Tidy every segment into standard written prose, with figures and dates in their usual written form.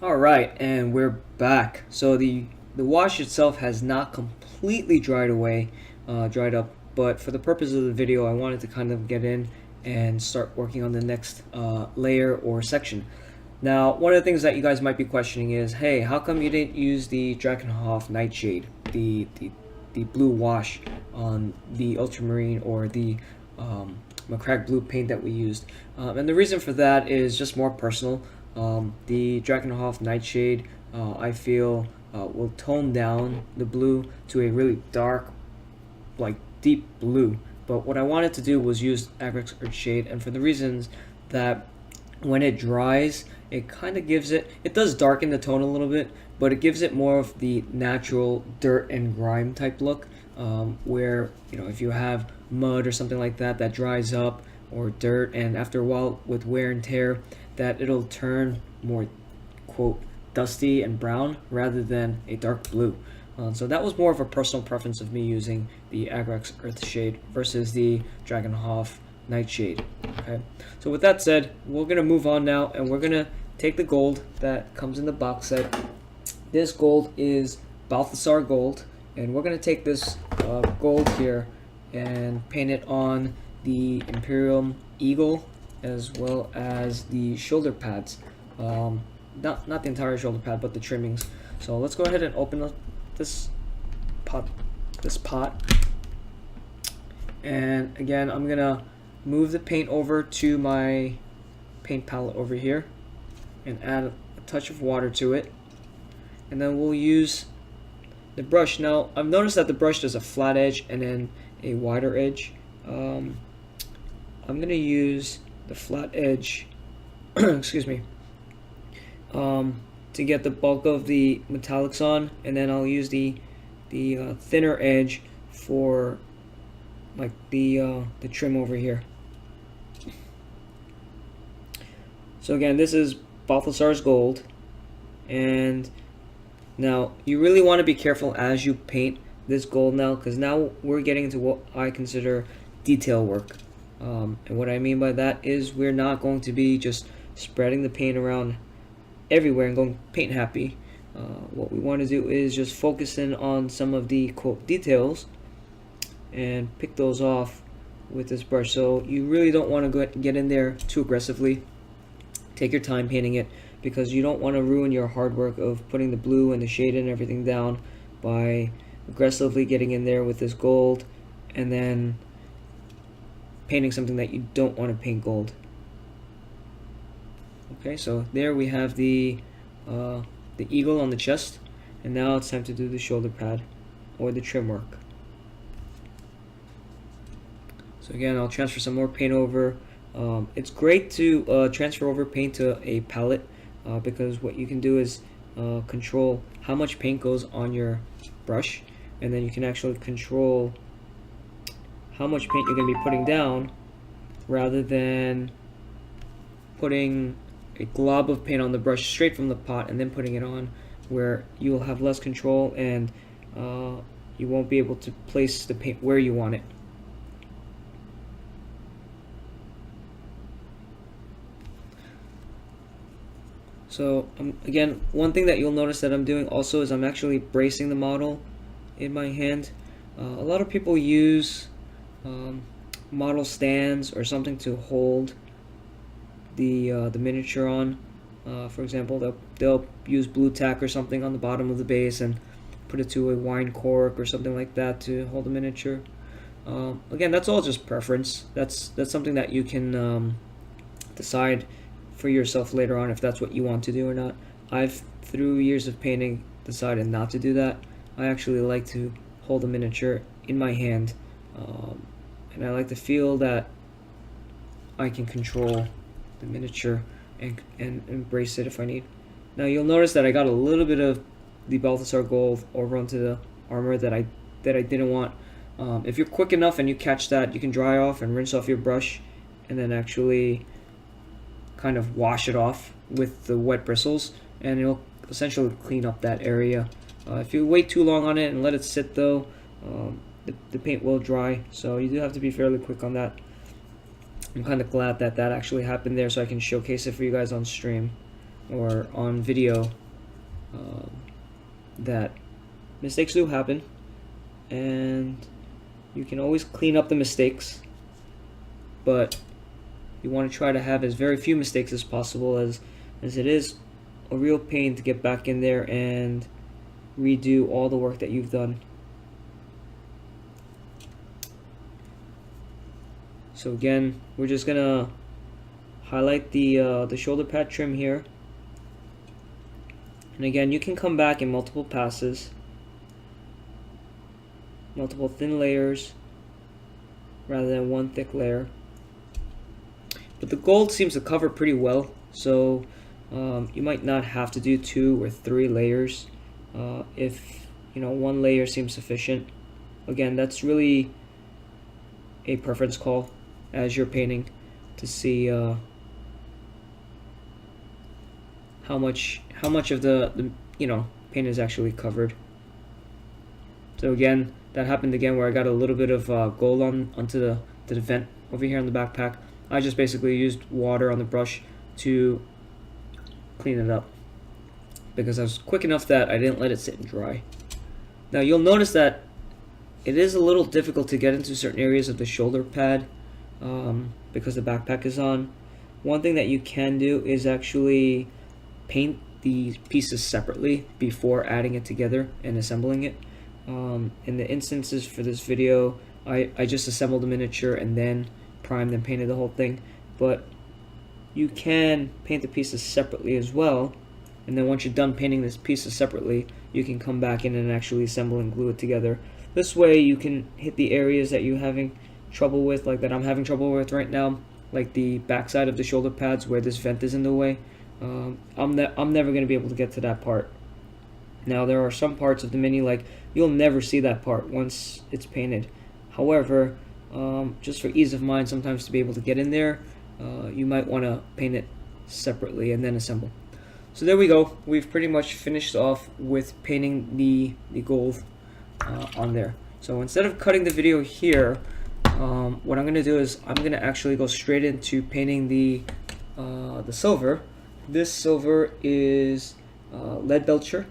All right, and we're back. So the wash itself has not completely dried up, but for the purpose of the video, I wanted to kind of get in and start working on the next layer or section. Now, one of the things that you guys might be questioning is, hey, how come you didn't use the Drakenhof Nightshade, the blue wash on the Ultramarine or the Macragge blue paint that we used? And the reason for that is just more personal. The Drakenhof Nightshade, I feel, will tone down the blue to a really dark, like deep blue. But what I wanted to do was use Agrex Earthshade, and for the reasons that when it dries, it kind of gives it does darken the tone a little bit, but it gives it more of the natural dirt and grime type look, where, if you have mud or something like that that dries up, or dirt, and after a while with wear and tear, that it'll turn more, quote, dusty and brown rather than a dark blue. So that was more of a personal preference of me using the Agrex Earthshade versus the Drakenhof Nightshade. Okay, so with that said, we're gonna move on now, and we're gonna take the gold that comes in the box set. This gold is Balthasar gold, and we're gonna take this gold here and paint it on the Imperium Eagle as well as the shoulder pads. Not the entire shoulder pad, but the trimmings. So let's go ahead and open up this pot. And again, I'm gonna move the paint over to my paint palette over here and add a touch of water to it, and then we'll use the brush. Now I've noticed that the brush does a flat edge and then a wider edge. I'm gonna use the flat edge excuse me, to get the bulk of the metallics on, and then I'll use the thinner edge for like the trim over here. So again, this is Balthasar's gold, and now you really want to be careful as you paint this gold now, because now we're getting into what I consider detail work. And what I mean by that is we're not going to be just spreading the paint around everywhere and going paint happy. What we want to do is just focus in on some of the quote details and pick those off with this brush. So you really don't want to get in there too aggressively. Take your time painting it, because you don't want to ruin your hard work of putting the blue and the shade and everything down by aggressively getting in there with this gold and then painting something that you don't want to paint gold. Okay, so there we have the eagle on the chest, and now it's time to do the shoulder pad or the trim work. So again, I'll transfer some more paint over. It's great to transfer over paint to a palette, because what you can do is control how much paint goes on your brush, and then you can actually control how much paint you're going to be putting down, rather than putting a glob of paint on the brush straight from the pot and then putting it on, where you'll have less control and you won't be able to place the paint where you want it. So again, one thing that you'll notice that I'm doing also is I'm actually bracing the model in my hand. A lot of people use model stands or something to hold the miniature on. For example, they'll use blue tack or something on the bottom of the base and put it to a wine cork or something like that to hold the miniature. Again, that's all just preference. That's something that you can decide for yourself later on if that's what you want to do or not. I've, through years of painting, decided not to do that. I actually like to hold a miniature in my hand, and I like to feel that I can control the miniature and embrace it if I need. Now you'll notice that I got a little bit of the Balthasar gold over onto the armor that I didn't want. If you're quick enough and you catch that, you can dry off and rinse off your brush, and then actually kind of wash it off with the wet bristles, and it'll essentially clean up that area. If you wait too long on it and let it sit though, the paint will dry, so you do have to be fairly quick on that. I'm kind of glad that that actually happened there, so I can showcase it for you guys on stream. or on video that mistakes do happen, and you can always clean up the mistakes, but you want to try to have as very few mistakes as possible, as it is a real pain to get back in there and redo all the work that you've done. So again, we're just gonna highlight the shoulder pad trim here, and again, you can come back in multiple passes, multiple thin layers rather than one thick layer. But the gold seems to cover pretty well, so you might not have to do 2 or 3 layers. If one layer seems sufficient. Again, that's really a preference call as you're painting to see how much of the paint is actually covered. So again, that happened again where I got a little bit of gold onto the vent over here on the backpack. I just basically used water on the brush to clean it up because I was quick enough that I didn't let it sit and dry. Now you'll notice that it is a little difficult to get into certain areas of the shoulder pad because the backpack is on. One thing that you can do is actually paint the pieces separately before adding it together and assembling it. In the instances for this video, I just assembled a miniature and then primed and painted the whole thing, but you can paint the pieces separately as well, and then once you're done painting these pieces separately, you can come back in and actually assemble and glue it together. This way you can hit the areas that you're having trouble with, like that I'm having trouble with right now, like the backside of the shoulder pads where this vent is in the way. I'm never going to be able to get to that part. Now there are some parts of the Mini, like you'll never see that part once it's painted. However, just for ease of mind, sometimes to be able to get in there, you might want to paint it separately and then assemble. So there we go. We've pretty much finished off with painting the gold on there. So instead of cutting the video here, what I'm going to do is I'm going to actually go straight into painting the silver. This silver is lead belcher,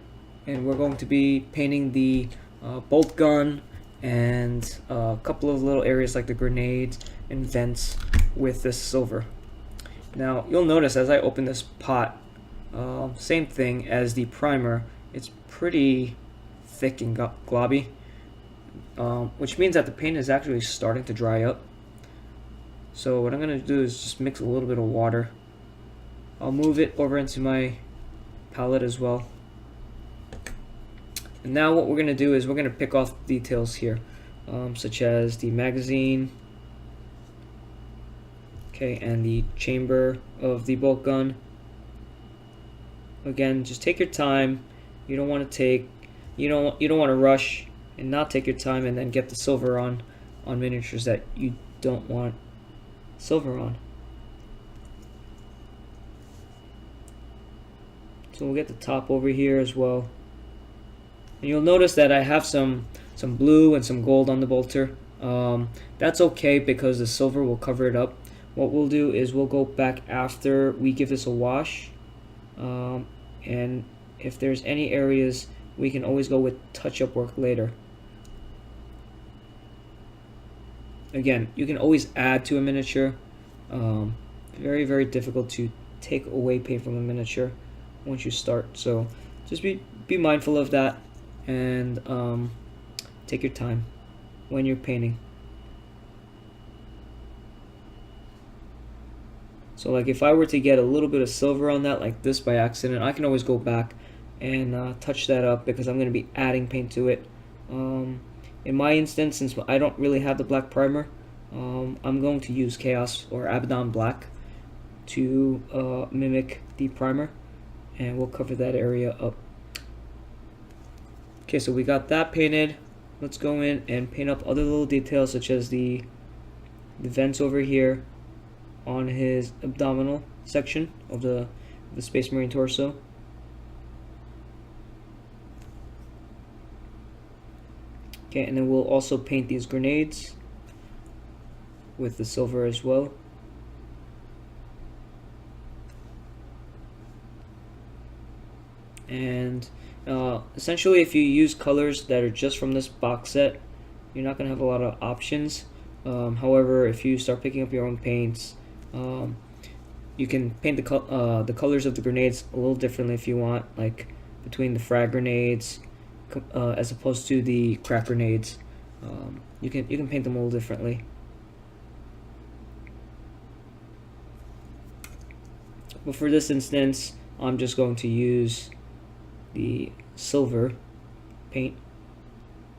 and we're going to be painting the bolt gun and a couple of little areas like the grenades and vents with this silver. Now you'll notice as I open this pot, same thing as the primer, it's pretty thick and globby, which means that the paint is actually starting to dry up. So what I'm going to do is just mix a little bit of water. I'll move it over into my palette as well. And now what we're going to do is we're going to pick off details here, such as the magazine, okay, and the chamber of the bolt gun. Again, just take your time. You don't want to rush and not take your time and then get the silver on miniatures that you don't want silver on. So we'll get the top over here as well. And you'll notice that I have some blue and some gold on the bolter. That's okay because the silver will cover it up. What we'll do is we'll go back after we give this a wash, and if there's any areas, we can always go with touch-up work later. Again, you can always add to a miniature. Very, very difficult to take away paint from a miniature once you start. So just be mindful of that, and take your time when you're painting. So like if I were to get a little bit of silver on that like this by accident, I can always go back and touch that up because I'm going to be adding paint to it. In my instance, since I don't really have the black primer, I'm going to use Chaos or Abaddon Black to mimic the primer, and we'll cover that area up. Okay, so we got that painted. Let's go in and paint up other little details such as the vents over here on his abdominal section of the Space Marine torso. Okay, and then we'll also paint these grenades with the silver as well. And essentially, if you use colors that are just from this box set, you're not going to have a lot of options. However, if you start picking up your own paints, you can paint the colors of the grenades a little differently if you want, like between the frag grenades as opposed to the crack grenades. You can paint them a little differently. But for this instance, I'm just going to use the silver paint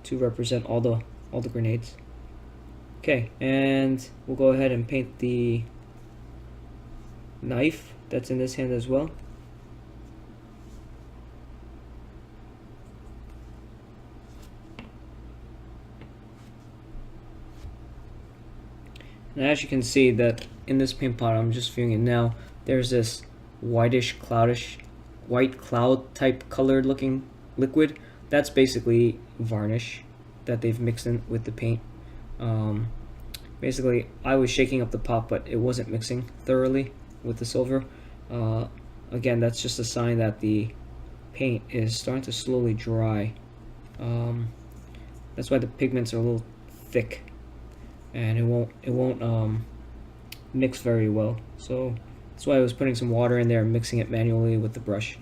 to represent all the grenades. Okay, and we'll go ahead and paint the knife that's in this hand as well. And as you can see that in this paint pot, I'm just viewing it now, there's this white cloud type colored looking liquid. That's basically varnish that they've mixed in with the paint. Basically, I was shaking up the pot, but it wasn't mixing thoroughly with the silver. Again, that's just a sign that the paint is starting to slowly dry. That's why the pigments are a little thick, and it won't mix very well. So that's why I was putting some water in there and mixing it manually with the brush.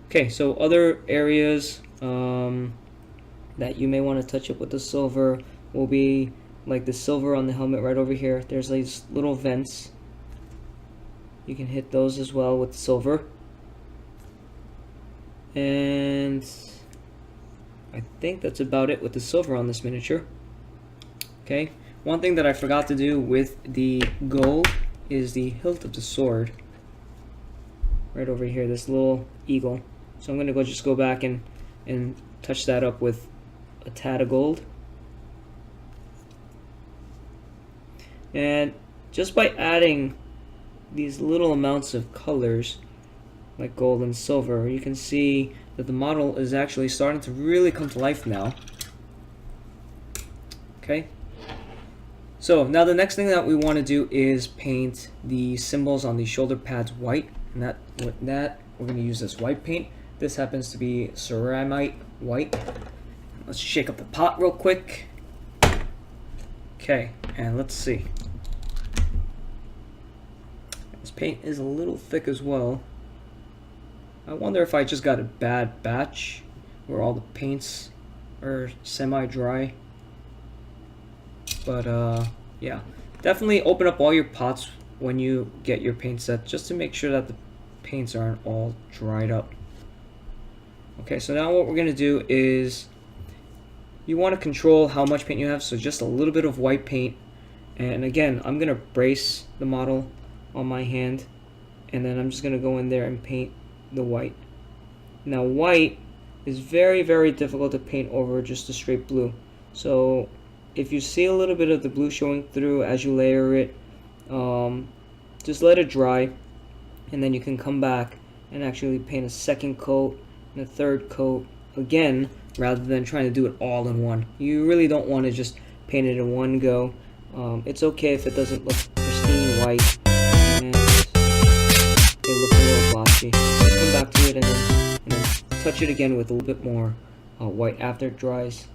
Okay, so other areas that you may want to touch up with the silver will be like the silver on the helmet right over here. There's these little vents. You can hit those as well with the silver. And I think that's about it with the silver on this miniature. Okay, one thing that I forgot to do with the gold is the hilt of the sword. Right over here, this little eagle. So I'm going to just go back and touch that up with a tad of gold. And just by adding these little amounts of colors, like gold and silver, you can see that the model is actually starting to really come to life now. Okay. So now the next thing that we want to do is paint the symbols on the shoulder pads white. And with that, we're going to use this white paint. This happens to be ceramite white. Let's shake up the pot real quick. Okay, and let's see. This paint is a little thick as well. I wonder if I just got a bad batch where all the paints are semi-dry. But yeah, definitely open up all your pots when you get your paint set, just to make sure that the paints aren't all dried up. Okay, so now what we're going to do is you want to control how much paint you have, so just a little bit of white paint. And again, I'm going to brace the model on my hand, and then I'm just going to go in there and paint the white. Now white is very, very difficult to paint over just a straight blue. So if you see a little bit of the blue showing through as you layer it, just let it dry, and then you can come back and actually paint a second coat and a third coat again, rather than trying to do it all in one. You really don't want to just paint it in one go. It's okay if it doesn't look pristine white and it looks a little glossy. Come back to it and then touch it again with a little bit more white after it dries.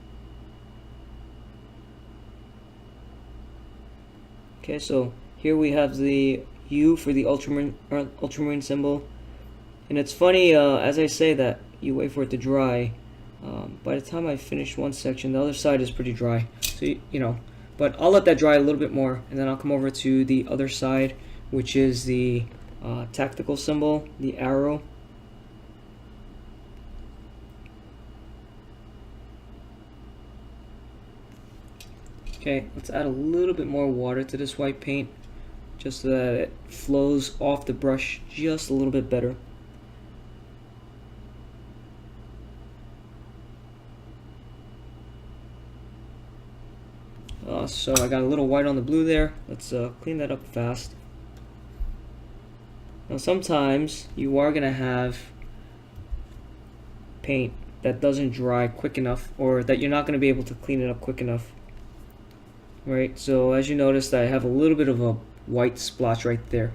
Okay, so here we have the U for the ultramarine symbol. And it's funny, as I say that, you wait for it to dry. By the time I finish one section, the other side is pretty dry. So, you know, but I'll let that dry a little bit more, and then I'll come over to the other side, which is the tactical symbol, the arrow. Okay, let's add a little bit more water to this white paint, just so that it flows off the brush just a little bit better. So I got a little white on the blue there. Let's clean that up fast. Now sometimes you are going to have paint that doesn't dry quick enough, or that you're not going to be able to clean it up quick enough. Right, so as you noticed, I have a little bit of a white splotch right there.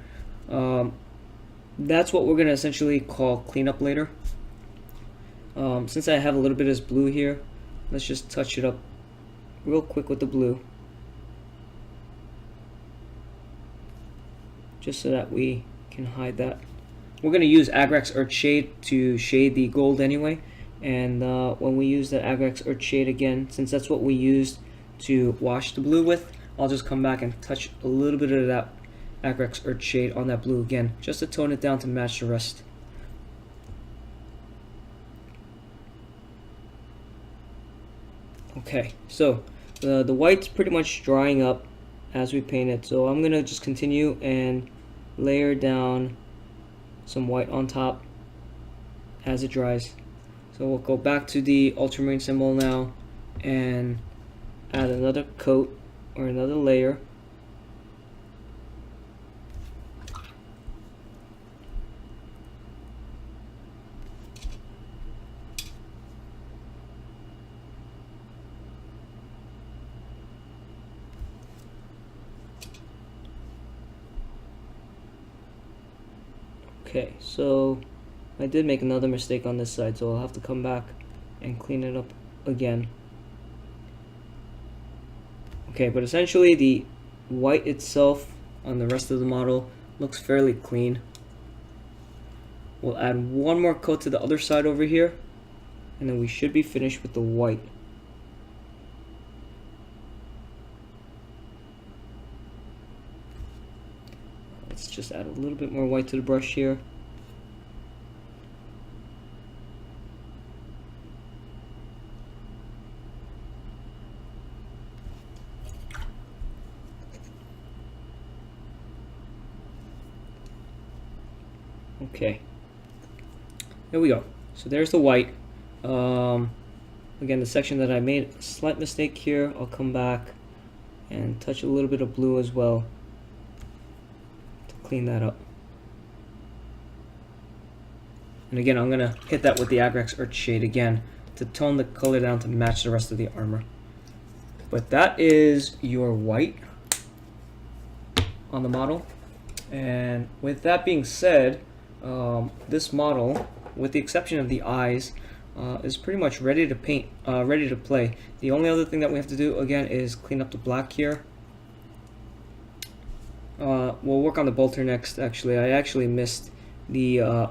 That's what we're going to essentially call cleanup later. Since I have a little bit of this blue here, let's just touch it up real quick with the blue, just so that we can hide that. We're going to use Agrax Earthshade to shade the gold anyway, and when we use the Agrax Earthshade again, since that's what we used to wash the blue with, I'll just come back and touch a little bit of that Agrax Earthshade on that blue again, just to tone it down to match the rest. Okay, so the white's pretty much drying up as we paint it, so I'm gonna just continue and layer down some white on top as it dries. So we'll go back to the ultramarine symbol now and add another coat or another layer. Okay, so I did make another mistake on this side, so I'll have to come back and clean it up again. Okay, but essentially the white itself on the rest of the model looks fairly clean. We'll add one more coat to the other side over here, and then we should be finished with the white. Let's just add a little bit more white to the brush here. Okay, there we go. So there's the white. Again, the section that I made a slight mistake here, I'll come back and touch a little bit of blue as well to clean that up. And again, I'm gonna hit that with the Agrax Earthshade again to tone the color down to match the rest of the armor. But that is your white on the model. And with that being said, this model, with the exception of the eyes, is pretty much ready to paint, ready to play. The only other thing that we have to do again is clean up the black here. We'll work on the bolter next. Actually, I actually missed the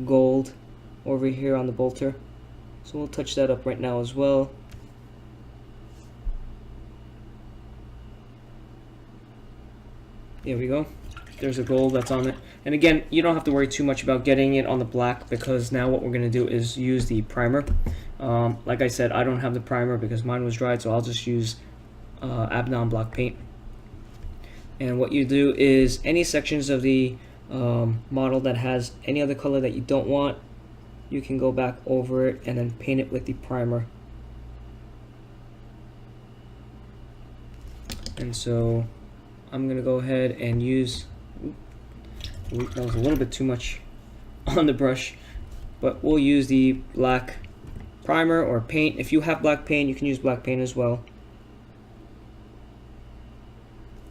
gold over here on the bolter, so we'll touch that up right now as well. There we go. There's a gold that's on it. And again, you don't have to worry too much about getting it on the black, because now what we're going to do is use the primer. Like I said, I don't have the primer because mine was dried, so I'll just use Abnon block paint. And what you do is any sections of the model that has any other color that you don't want, you can go back over it and then paint it with the primer. And so I'm going to go ahead and use... that was a little bit too much on the brush, but we'll use the black primer or paint. If you have black paint, you can use black paint as well.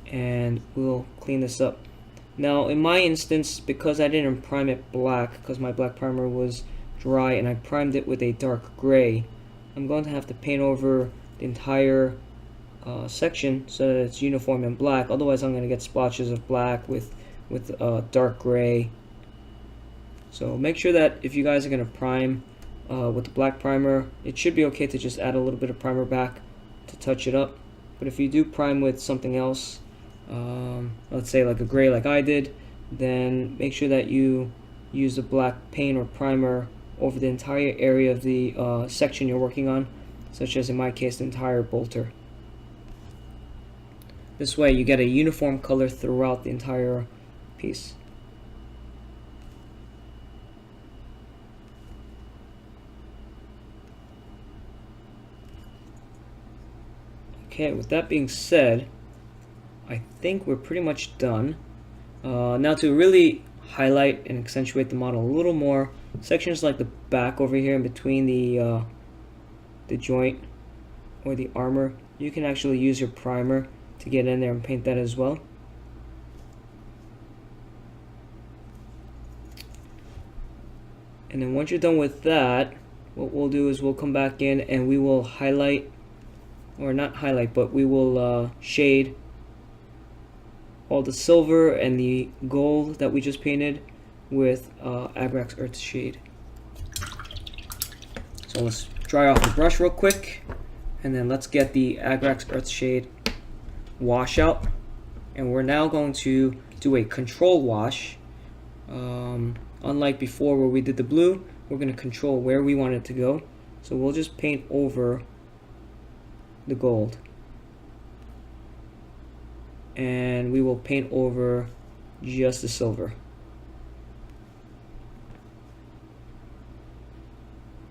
And we'll clean this up. Now in my instance, because I didn't prime it black, because my black primer was dry and I primed it with a dark gray, I'm going to have to paint over the entire section so that it's uniform in black. Otherwise I'm going to get splotches of black with dark gray. So make sure that if you guys are going to prime with the black primer, it should be okay to just add a little bit of primer back to touch it up. But if you do prime with something else, let's say like a gray like I did, then make sure that you use the black paint or primer over the entire area of the section you're working on, such as in my case the entire bolter. This way you get a uniform color throughout the entire piece. Okay, with that being said, I think we're pretty much done. Now to really highlight and accentuate the model a little more, sections like the back over here in between the joint or the armor, you can actually use your primer to get in there and paint that as well. And then once you're done with that, what we'll do is we'll come back in and we will highlight, or not highlight, but we will shade all the silver and the gold that we just painted with Agrax Earth Shade. So let's dry off the brush real quick, and then let's get the Agrax Earth Shade wash out. And we're now going to do a control wash. Unlike before where we did the blue, we're going to control where we want it to go. So we'll just paint over the gold, and we will paint over just the silver.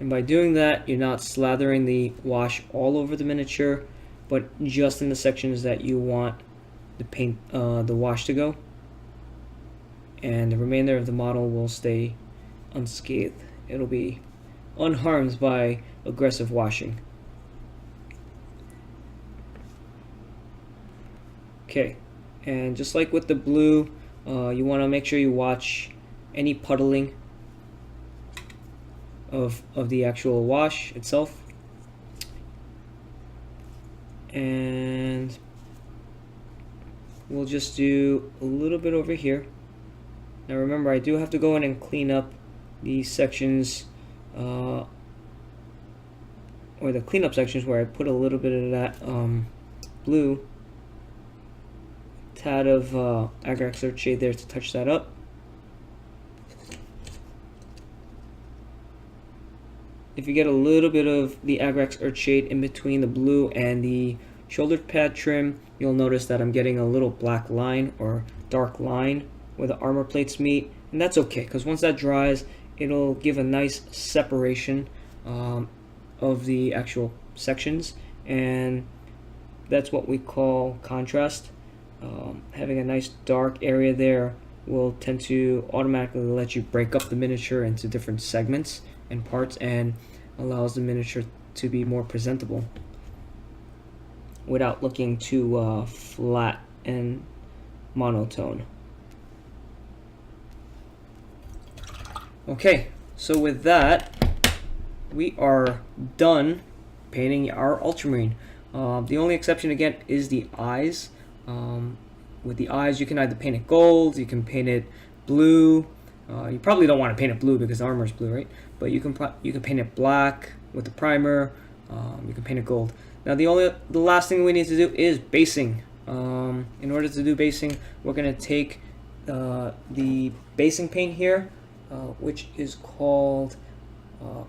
And by doing that, you're not slathering the wash all over the miniature, but just in the sections that you want the paint, the wash to go. And the remainder of the model will stay unscathed. It'll be unharmed by aggressive washing. Okay, and just like with the blue, you want to make sure you watch any puddling of the actual wash itself. And we'll just do a little bit over here. Now remember, I do have to go in and clean up these sections, or the cleanup sections where I put a little bit of that blue, tad of Agrax Earth Shade there to touch that up. If you get a little bit of the Agrax Earth Shade in between the blue and the shoulder pad trim, you'll notice that I'm getting a little black line or dark line where the armor plates meet, and that's okay, because once that dries, it'll give a nice separation of the actual sections, and that's what we call contrast. Having a nice dark area there will tend to automatically let you break up the miniature into different segments and parts, and allows the miniature to be more presentable without looking too flat and monotone. Okay, so with that, we are done painting our Ultramarine. The only exception again is the eyes. With the eyes, you can either paint it gold, you can paint it blue. You probably don't want to paint it blue because the armor is blue, right? But you can paint it black with the primer. You can paint it gold. Now the last thing we need to do is basing. In order to do basing, we're going to take the basing paint here, which is called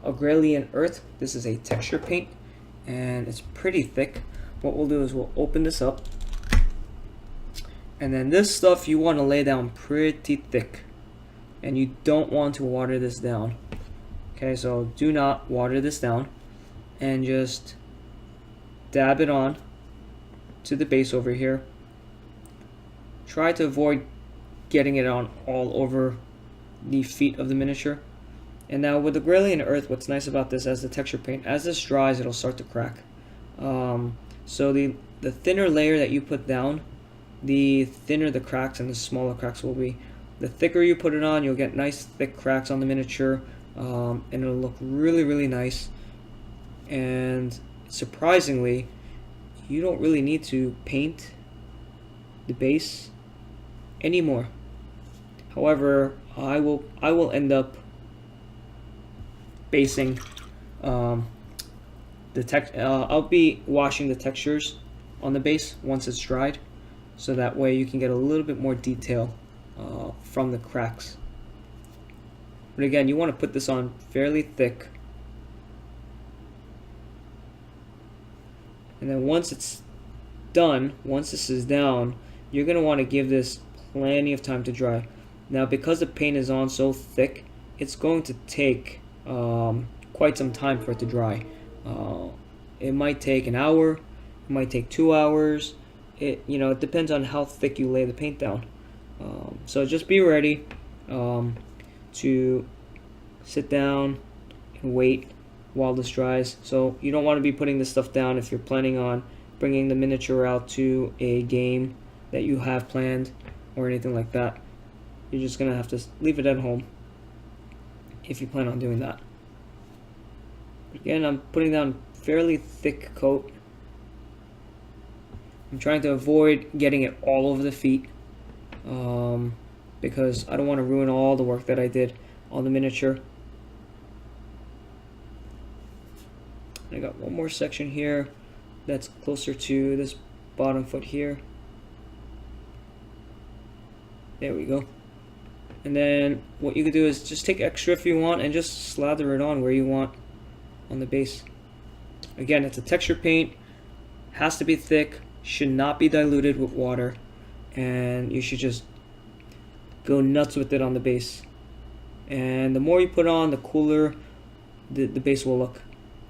Agrarian Earth. This is a texture paint, and it's pretty thick. What we'll do is we'll open this up, and then this stuff you want to lay down pretty thick, and you don't want to water this down. Okay, so do not water this down, and just dab it on to the base over here. Try to avoid getting it on all over the feet of the miniature. And now with the Agrarian Earth, what's nice about this, as the texture paint, as this dries, it'll start to crack. So the thinner layer that you put down, the thinner the cracks and the smaller cracks will be. The thicker you put it on, you'll get nice thick cracks on the miniature, and it'll look really, really nice. And surprisingly, you don't really need to paint the base anymore. However, I will end up basing I'll be washing the textures on the base once it's dried, so that way you can get a little bit more detail from the cracks. But again, you want to put this on fairly thick, and then once it's done, once this is down, you're going to want to give this plenty of time to dry. Now, because the paint is on so thick, it's going to take quite some time for it to dry. It might take an hour, it might take 2 hours. It depends on how thick you lay the paint down. So just be ready to sit down and wait while this dries. So you don't want to be putting this stuff down if you're planning on bringing the miniature out to a game that you have planned or anything like that. You're just gonna have to leave it at home if you plan on doing that. Again, I'm putting down fairly thick coat. I'm trying to avoid getting it all over the feet because I don't want to ruin all the work that I did on the miniature. I got one more section here that's closer to this bottom foot here. There we go. And then what you could do is just take extra if you want and just slather it on where you want on the base. Again, it's a texture paint, has to be thick, should not be diluted with water, and you should just go nuts with it on the base. And the more you put on, the cooler the base will look,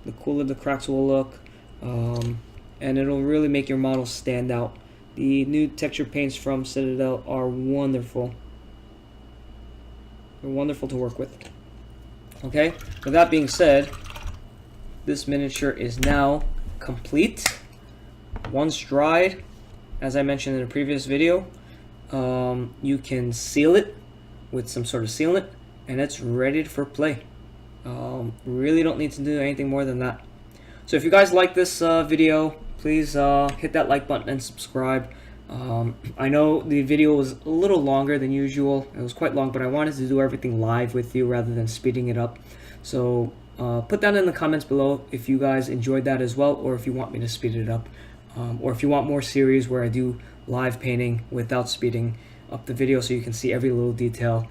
the cooler the cracks will look, and it'll really make your model stand out. The new texture paints from Citadel are wonderful. They're wonderful to work with. Okay, with that being said, this miniature is now complete. Once dried, as I mentioned in a previous video, you can seal it with some sort of sealant, and it's ready for play. Really don't need to do anything more than that. So if you guys like this video, please hit that like button and subscribe. I know the video was a little longer than usual. It was quite long, but I wanted to do everything live with you rather than speeding it up. So put that in the comments below if you guys enjoyed that as well, or if you want me to speed it up, or if you want more series where I do live painting without speeding up the video so you can see every little detail.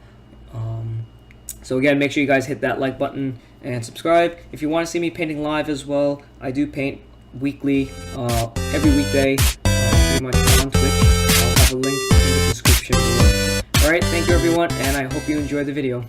So again, make sure you guys hit that like button and subscribe. If you want to see me painting live as well, I do paint weekly, every weekday, pretty much on Twitch. I'll have a link in the description below. Alright, thank you everyone, and I hope you enjoyed the video.